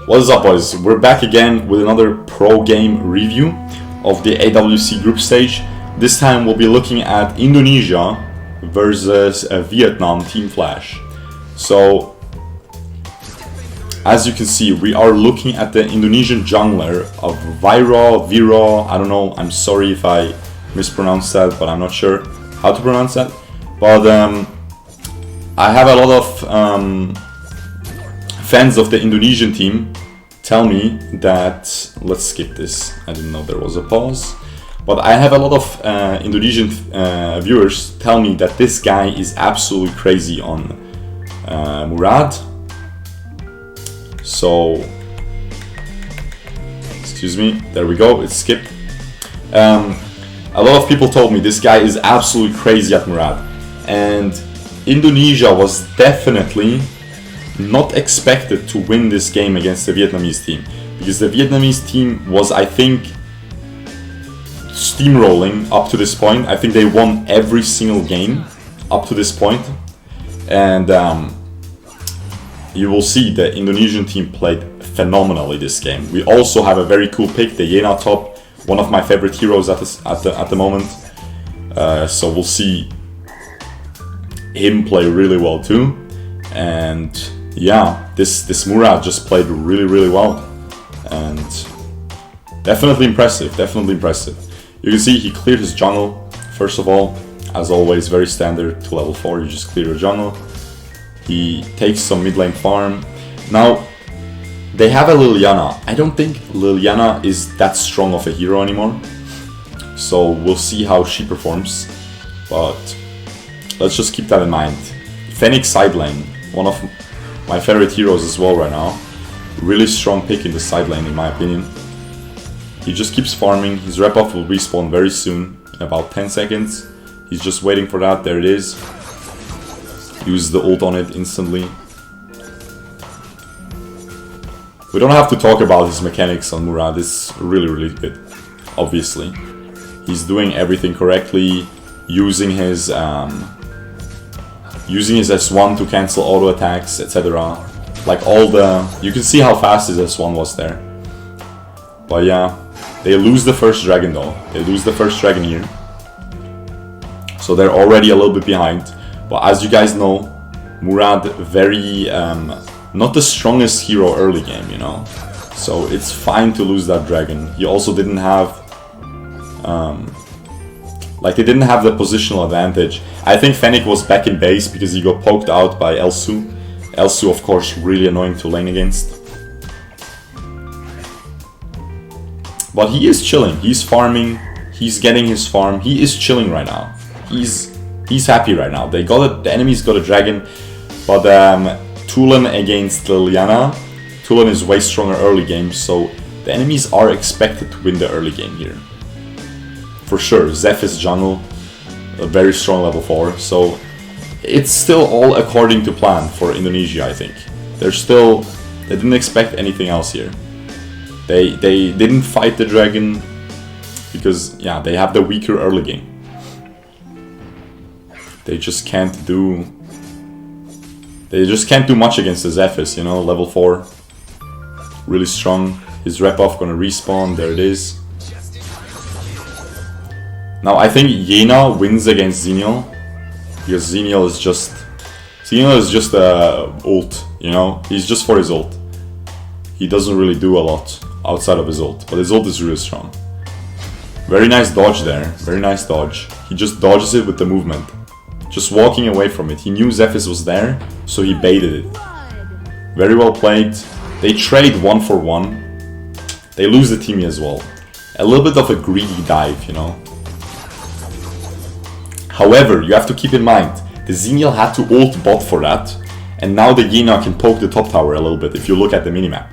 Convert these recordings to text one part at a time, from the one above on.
What's up, boys? We're back again with another pro game review of the AWC group stage. This time we'll be looking at Indonesia versus Vietnam Team Flash. So, as you can see, we are looking at the Indonesian jungler of Wiraww, I don't know, I'm sorry if I mispronounced that, but I'm not sure how to pronounce that. But I have a lot of fans of the Indonesian team tell me that, let's skip this, I didn't know there was a pause, but I have a lot of Indonesian viewers tell me that this guy is absolutely crazy on Murad. So, excuse me, there we go, it's skipped. A lot of people told me this guy is absolutely crazy at Murad, and Indonesia was definitely not expected to win this game against the Vietnamese team, because the Vietnamese team was, I think, steamrolling up to this point. I think they won every single game up to this point, and you will see the Indonesian team played phenomenally this game. We also have a very cool pick, the Yena top, one of my favorite heroes at the moment. So we'll see him play really well too, and yeah, this Murad just played really well, and definitely impressive. You can see he cleared his jungle first of all, as always, very standard to level 4. You just clear your jungle. He takes some mid lane farm. Now they have a Liliana. I don't think Liliana is that strong of a hero anymore, so we'll see how she performs, but let's just keep that in mind. Fennec side lane, one of my favorite heroes as well right now. Really strong pick in the side lane in my opinion. He just keeps farming. His rep off will respawn very soon, in about 10 seconds. He's just waiting for that. There it is. Use the ult on it instantly. We don't have to talk about his mechanics on Murad. It's really good, obviously. He's doing everything correctly, using his S1 to cancel auto attacks, etc. Like all the... you can see how fast his S1 was there. But yeah, they lose the first dragon though. They lose the first dragon here. So they're already a little bit behind. But as you guys know, Murad very... not the strongest hero early game, you know. So it's fine to lose that dragon. He also didn't have... like, they didn't have the positional advantage. I think Fennec was back in base because he got poked out by Elsu. Elsu, of course, really annoying to lane against. But he is chilling. He's farming. He's getting his farm. He is chilling right now. He's happy right now. They got it. The enemies got a dragon, but Tulen against Liliana. Tulen is way stronger early game, so the enemies are expected to win the early game here. For sure, Zeph is jungle, a very strong level 4, so it's still all according to plan for Indonesia, I think. They didn't expect anything else here. They didn't fight the dragon because, yeah, they have the weaker early game. They just can't do much against the Zephys, you know, level 4. Really strong. His rep off gonna respawn, there it is. Now I think Yena wins against Xenial, because Xenial is just a ult, you know, he's just for his ult. He doesn't really do a lot outside of his ult, but his ult is really strong. Very nice dodge there, very nice dodge. He just dodges it with the movement, just walking away from it. He knew Zephys was there, so he baited it. Very well played. They trade 1 for 1. They lose the team as well. A little bit of a greedy dive, you know. However, you have to keep in mind, the Xenial had to ult bot for that, and now the Yena can poke the top tower a little bit if you look at the minimap.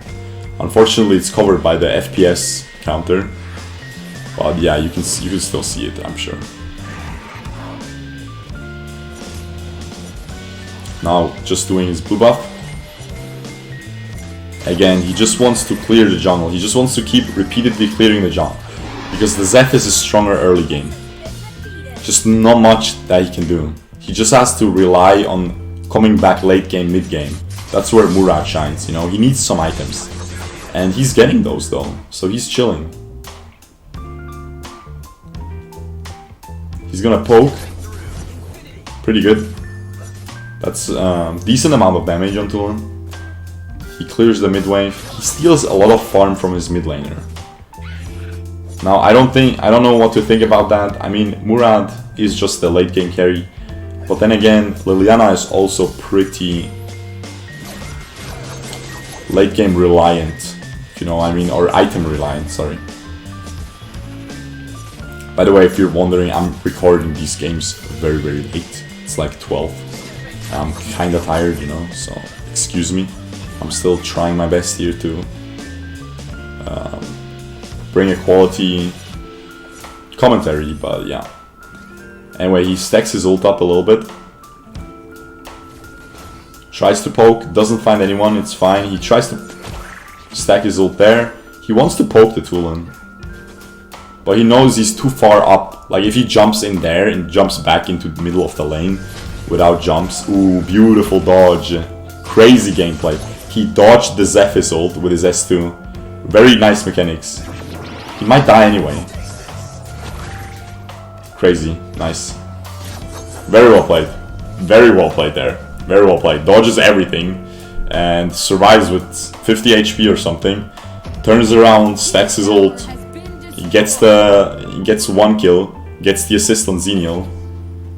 Unfortunately, it's covered by the FPS counter, but yeah, you can still see it, I'm sure. Now, just doing his blue buff. Again, he just wants to clear the jungle. He just wants to keep repeatedly clearing the jungle, because the Zephys is stronger early game. Just not much that he can do. He just has to rely on coming back late game, mid game. That's where Murad shines, you know. He needs some items. And he's getting those though, so he's chilling. He's gonna poke. Pretty good. That's decent amount of damage on Tulin. He clears the mid wave. He steals a lot of farm from his mid laner. Now I don't know what to think about that. I mean, Murad is just the late game carry, but then again, Liliana is also pretty late game reliant, if you know what I mean, or item reliant, sorry. By the way, if you're wondering, I'm recording these games very late. It's like 12. I'm kinda tired, you know, so excuse me. I'm still trying my best here to bring a quality commentary, but yeah. Anyway, he stacks his ult up a little bit. Tries to poke, doesn't find anyone, it's fine. He tries to stack his ult there. He wants to poke the Tulin, but he knows he's too far up. Like if he jumps in there and jumps back into the middle of the lane without jumps. Ooh, beautiful dodge. Crazy gameplay. He dodged the Zephyr's ult with his S2. Very nice mechanics. He might die anyway. Crazy. Nice. Very well played. Very well played there. Very well played. Dodges everything and survives with 50 HP or something. Turns around, stacks his ult. He gets one kill, gets the assist on Xenial,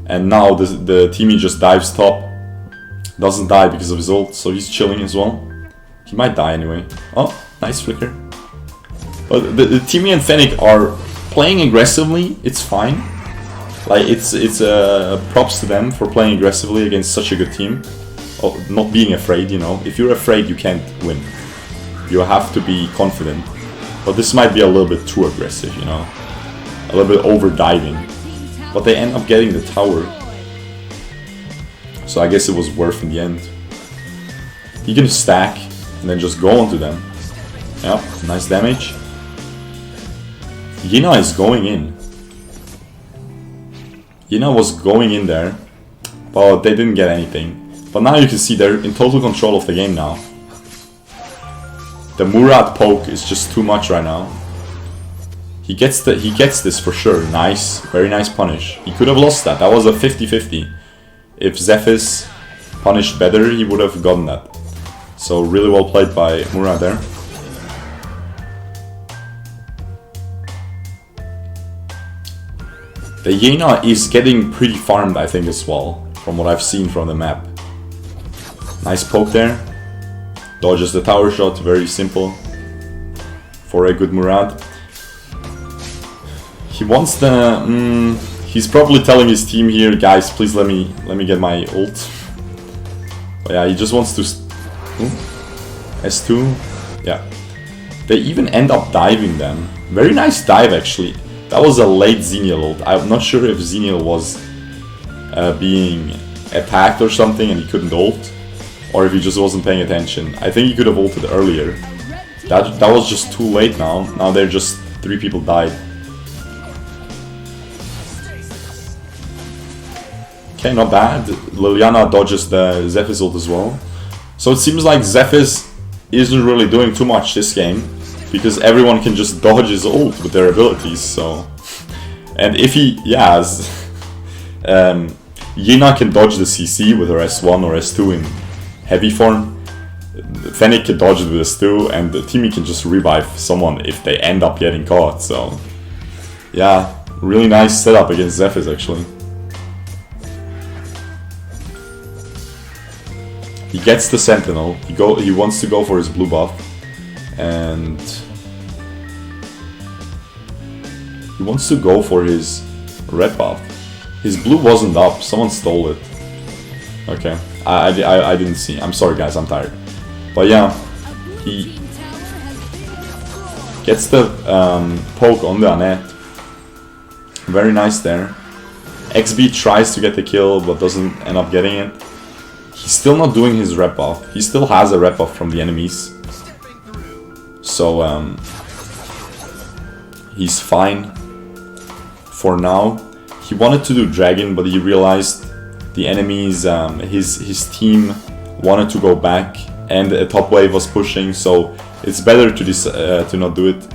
and now the teammate just dives top. Doesn't die because of his ult, so he's chilling as well. He might die anyway. Oh, nice flicker. But the teammate and Fennec are playing aggressively. It's fine. Like it's props to them for playing aggressively against such a good team. Oh, not being afraid, you know. If you're afraid, you can't win. You have to be confident. But this might be a little bit too aggressive, you know. A little bit over diving. But they end up getting the tower. So I guess it was worth in the end. He can stack and then just go onto them. Yep, nice damage. Yina is going in. Yina was going in there, but they didn't get anything. But now you can see they're in total control of the game now. The Murad poke is just too much right now. He gets this for sure. Nice, very nice punish. He could have lost that. That was a 50-50. If Zephys punished better, he would have gotten that. So really well played by Murad there. The Yena is getting pretty farmed, I think, as well, from what I've seen from the map. Nice poke there. Dodges the tower shot, very simple for a good Murad. He wants the... he's probably telling his team here, guys, please let me get my ult. But yeah, he just wants to... S2. Yeah. They even end up diving them. Very nice dive, actually. That was a late Xenial ult. I'm not sure if Xenial was being attacked or something and he couldn't ult, or if he just wasn't paying attention. I think he could have ulted earlier. That was just too late now. Now they're just 3 people died. Okay, not bad. Liliana dodges the Zephyr's ult as well. So it seems like Zephyr's isn't really doing too much this game, because everyone can just dodge his ult with their abilities, so... And if he... yeah, Yena can dodge the CC with her S1 or S2 in heavy form. Fennec can dodge it with S2, and the teammate can just revive someone if they end up getting caught, so... yeah, really nice setup against Zephyr's, actually. He gets the Sentinel, he wants to go for his blue buff. And he wants to go for his red buff. His blue wasn't up, someone stole it. Okay, I didn't see. I'm sorry guys, I'm tired. But yeah, he gets the poke on the Annette. Very nice there. XB tries to get the kill but doesn't end up getting it. He's still not doing his rep buff. He still has a rep buff from the enemies. So he's fine for now. He wanted to do dragon, but he realized the enemies, his team wanted to go back, and a top wave was pushing. So It's better to not do it.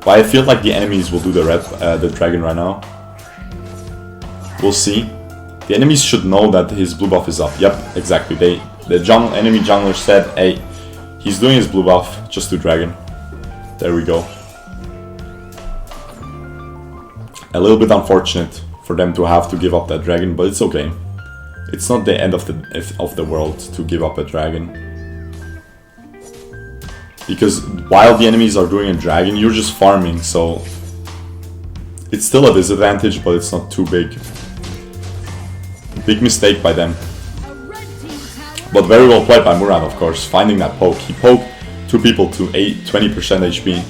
But I feel like the enemies will do the dragon right now. We'll see. The enemies should know that his blue buff is up. Yep, exactly. The enemy jungler said, hey, he's doing his blue buff, just do dragon. There we go. A little bit unfortunate for them to have to give up that dragon, but it's okay. It's not the end of the world to give up a dragon. Because while the enemies are doing a dragon, you're just farming, so it's still a disadvantage, but it's not too big. Big mistake by them. But very well played by Murad, of course, finding that poke. He poked 2 people to 20% HP.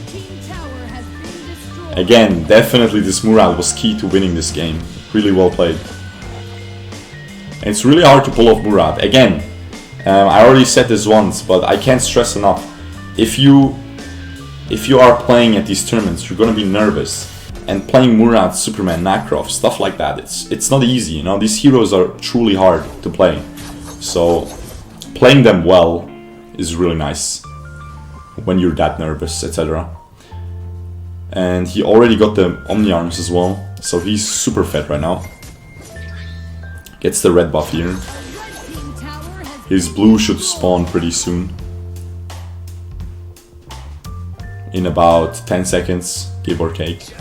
Again, definitely this Murad was key to winning this game. Really well played. And it's really hard to pull off Murad. Again, I already said this once, but I can't stress enough. If you are playing at these tournaments, you're gonna be nervous. And playing Murad, Superman, Nakrov, stuff like that, it's not easy, you know. These heroes are truly hard to play. So playing them well is really nice when you're that nervous, etc. And he already got the Omni Arms as well, so he's super fed right now. Gets the red buff here. His blue should spawn pretty soon. In about 10 seconds, give or take.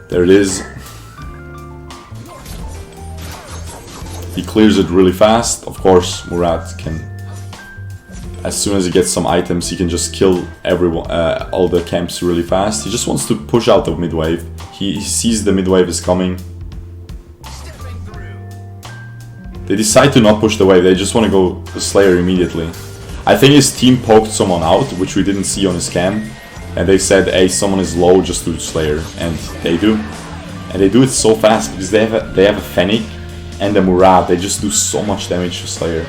There it is. He clears it really fast. Of course, Murad can, as soon as he gets some items, he can just kill everyone, all the camps really fast. He just wants to push out the mid wave. He sees the mid wave is coming. They decide to not push the wave. They just want to go Slayer immediately. I think his team poked someone out, which we didn't see on his cam, and they said, hey, someone is low, just do Slayer, and they do. And they do it so fast because they have a Fennec and a Murad. They just do so much damage to Slayer,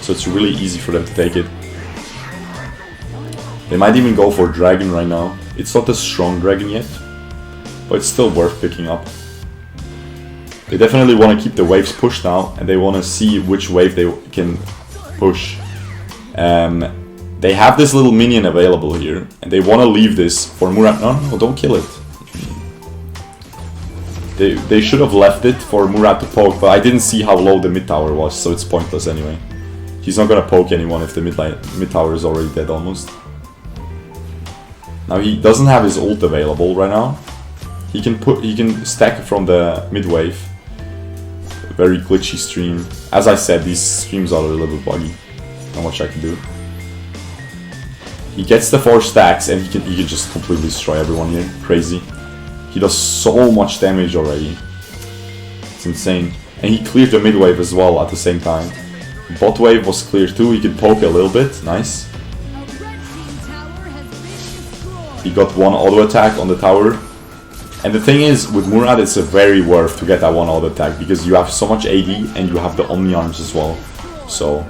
so it's really easy for them to take it. They might even go for Dragon right now. It's not a strong Dragon yet, but it's still worth picking up. They definitely want to keep the waves pushed now, and they want to see which wave they can push. They have this little minion available here, and they want to leave this for Murad. No, don't kill it. They should have left it for Murad to poke, but I didn't see how low the mid tower was, so it's pointless anyway. He's not gonna poke anyone if the mid tower is already dead almost. Now he doesn't have his ult available right now. He can stack from the mid wave. Very glitchy stream. As I said, these streams are a little bit buggy. Not much I can do. He gets the 4 stacks and he can just completely destroy everyone here. Crazy. He does so much damage already. It's insane. And he cleared the mid wave as well at the same time. Bot wave was cleared too. He could poke a little bit. Nice. He got 1 auto attack on the tower. And the thing is, with Murad, it's a very worth to get that 1 auto attack because you have so much AD and you have the Omni Arms as well. So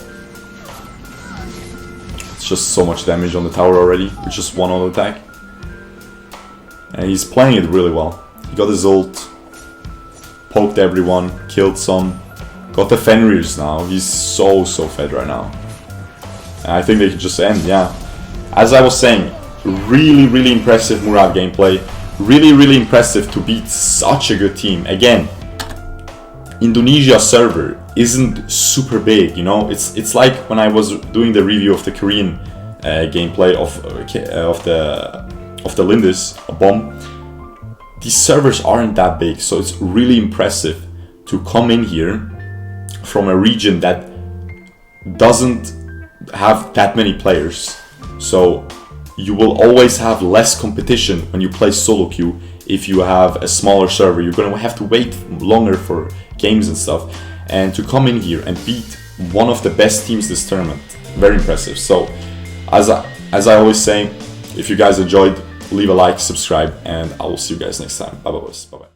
it's just so much damage on the tower already with just 1 auto attack. And he's playing it really well. He got his ult, poked everyone, killed some, got the Fenrirs now. He's so fed right now. And I think they could just end, yeah. As I was saying, really impressive Murad gameplay. Really impressive to beat such a good team. Again, Indonesia server isn't super big, you know. It's like when I was doing the review of the Korean gameplay of the Lindis bomb. These servers aren't that big, so it's really impressive to come in here from a region that doesn't have that many players. So you will always have less competition when you play solo queue. If you have a smaller server, you're gonna have to wait longer for games and stuff. And to come in here and beat one of the best teams this tournament, very impressive. So as I always say, if you guys enjoyed, leave a like, subscribe, and I will see you guys next time. Bye bye.